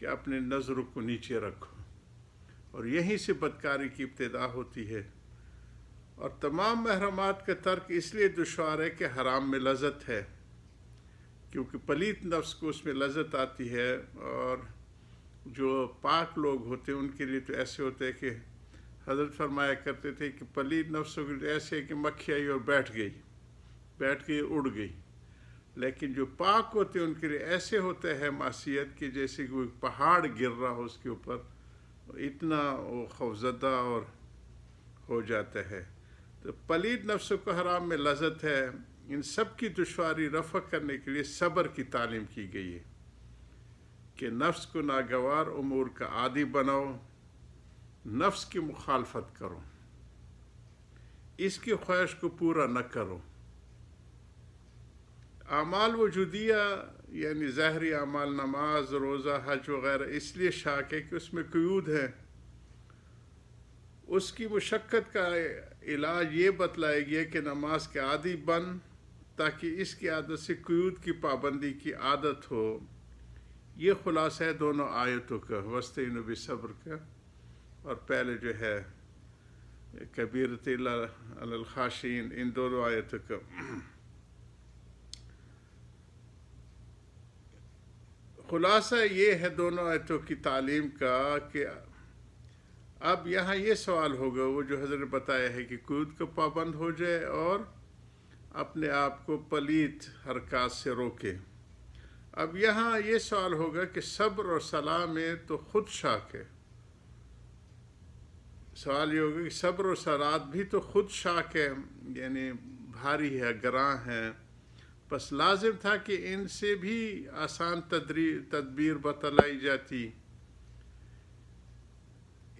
کہ اپنے نظروں کو نیچے رکھو، اور یہیں سے بدکاری کی ابتدا ہوتی ہے۔ اور تمام محرمات کا ترک اس لیے دشوار ہے کہ حرام میں لذت ہے، کیونکہ پلیت نفس کو اس میں لذت آتی ہے، اور جو پاک لوگ ہوتے ہیں ان کے لیے تو ایسے ہوتے ہیں کہ حضرت فرمایا کرتے تھے کہ پلیت نفسوں کے لیے ایسے ہے کہ مکھی آئی اور بیٹھ گئی اڑ گئی، لیکن جو پاک ہوتے ہیں ان کے لیے ایسے ہوتا ہے معصیت کہ جیسے کہ وہ پہاڑ گر رہا ہو اس کے اوپر، اتنا وہ خوفزدہ اور ہو جاتا ہے۔ تو پلید نفسوں کو حرام میں لذت ہے۔ ان سب کی دشواری رفع کرنے کے لیے صبر کی تعلیم کی گئی ہے کہ نفس کو ناگوار امور کا عادی بناؤ، نفس کی مخالفت کرو، اس کی خواہش کو پورا نہ کرو۔ اعمال وجودیہ یعنی ظاہری اعمال، نماز، روزہ، حج وغیرہ اس لیے شاک ہے کہ اس میں قیود ہے۔ اس کی مشقت کا علاج یہ بتلایا گیا کہ نماز کے عادی بن، تاکہ اس کی عادت سے قیود کی پابندی کی عادت ہو۔ یہ خلاصہ ہے دونوں آیتوں کا، وَاسْتَعِینُوا بِالصَّبْرِ کا، اور پہلے جو ہے کبیرۃ علی الخاشعین، ان دونوں آیتوں کا۔ خلاصہ یہ ہے دونوں آیتوں کی تعلیم کا کہ اب یہاں یہ سوال ہوگا، وہ جو حضرت بتایا ہے کہ قیود کا پابند ہو جائے اور اپنے آپ کو پلیت حرکات سے روکے۔ اب یہاں یہ سوال ہوگا کہ صبر اور صلاح میں تو خود شاک ہے۔ سوال یہ ہوگا کہ صبر اور صلاح بھی تو خود شاک ہے، یعنی بھاری ہے، گراں ہے، بس لازم تھا کہ ان سے بھی آسان تدبیر بتلائی جاتی۔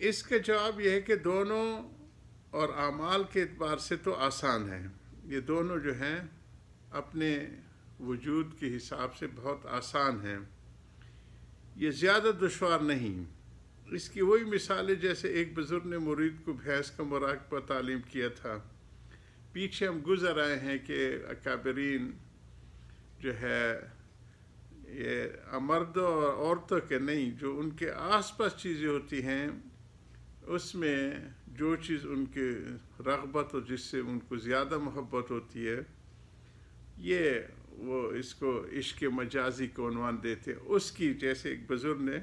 اس کا جواب یہ ہے کہ دونوں اور اعمال کے اعتبار سے تو آسان ہے، یہ دونوں جو ہیں اپنے وجود کے حساب سے بہت آسان ہیں، یہ زیادہ دشوار نہیں۔ اس کی وہی مثال ہے جیسے ایک بزرگ نے مرید کو بھینس کا مراقبہ تعلیم کیا تھا۔ پیچھے ہم گزر آئے ہیں کہ اکابرین جو ہے یہ مردوں اور عورتوں کے نہیں، جو ان کے آس پاس چیزیں ہوتی ہیں اس میں جو چیز ان کے رغبت اور جس سے ان کو زیادہ محبت ہوتی ہے، یہ وہ اس کو عشق مجازی کو عنوان دیتے۔ اس کی جیسے ایک بزرگ نے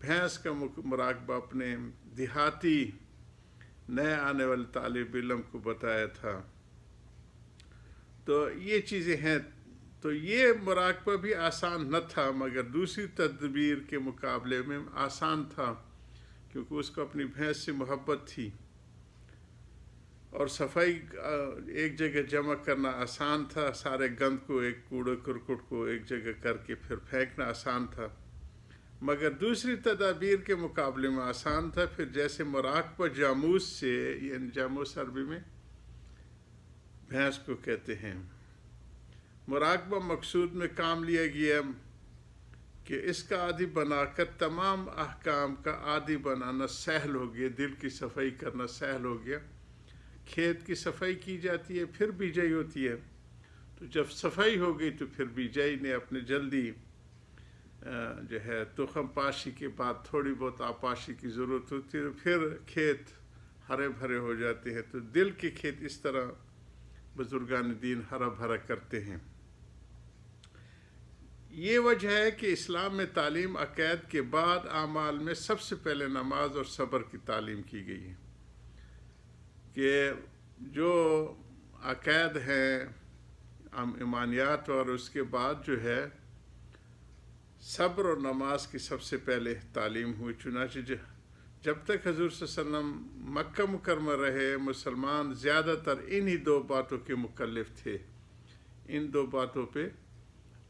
بھینس کا مراقبہ اپنے دیہاتی نئے آنے والے طالب علم کو بتایا تھا۔ تو یہ چیزیں ہیں، تو یہ مراقبہ بھی آسان نہ تھا، مگر دوسری تدبیر کے مقابلے میں آسان تھا، کیونکہ اس کو اپنی بھینس سے محبت تھی، اور صفائی ایک جگہ جمع کرنا آسان تھا، سارے گند کو، ایک کوڑے کرکٹ کو ایک جگہ کر کے پھر پھینکنا آسان تھا، مگر دوسری تدابیر کے مقابلے میں آسان تھا۔ پھر جیسے مراقبہ جاموس سے، یعنی جاموس عربی میں بھینس کو کہتے ہیں، مراقبہ مقصود میں کام لیا گیا کہ اس کا عادی بنا کر تمام احکام کا عادی بنانا سہل ہو گیا، دل کی صفائی کرنا سہل ہو گیا۔ کھیت کی صفائی کی جاتی ہے، پھر بیجائی ہوتی ہے، تو جب صفائی ہو گئی تو پھر بیجائی نے اپنے جلدی جو ہے تخم پاشی کے بعد تھوڑی بہت آپاشی کی ضرورت ہوتی ہے، پھر کھیت ہرے بھرے ہو جاتے ہیں۔ تو دل کے کھیت اس طرح بزرگان دین ہرا بھرا کرتے ہیں۔ یہ وجہ ہے کہ اسلام میں تعلیم عقائد کے بعد اعمال میں سب سے پہلے نماز اور صبر کی تعلیم کی گئی ہے، کہ جو عقائد ہیں ایمانیات، اور اس کے بعد جو ہے صبر اور نماز کی سب سے پہلے تعلیم ہوئی۔ چنانچہ جب تک حضور صلی اللہ علیہ وسلم مکہ مکرمہ رہے، مسلمان زیادہ تر انہی دو باتوں کے مکلف تھے، ان دو باتوں پہ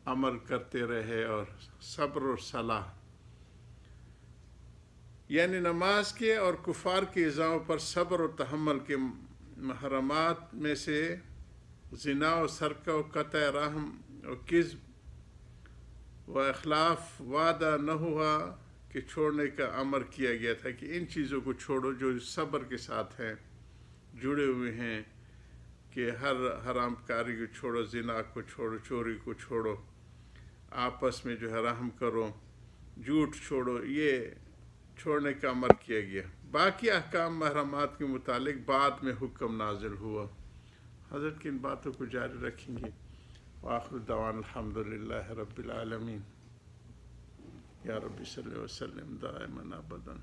عمل کرتے رہے، اور صبر اور صلاح، یعنی نماز کے اور کفار کے ایذاؤں پر صبر و تحمل کے محرمات میں سے زنا و سرقہ و قطع رحم و کذب و اخلاف وعدہ نہ ہوا کہ چھوڑنے کا امر کیا گیا تھا، کہ ان چیزوں کو چھوڑو جو صبر کے ساتھ ہیں، جڑے ہوئے ہیں، کہ ہر حرام کاری کو چھوڑو، زنا کو چھوڑو، چوری کو چھوڑو، آپس میں جو ہے رحم کرو، جھوٹ چھوڑو، یہ چھوڑنے کا امر کیا گیا۔ باقی احکام محرمات کے متعلق بعد میں حکم نازل ہوا۔ حضرت کی ان باتوں کو جاری رکھیں گے۔ وآخر دعوانا الحمدللہ رب العالمین۔ یا رب صلی وسلم دائما ابدا۔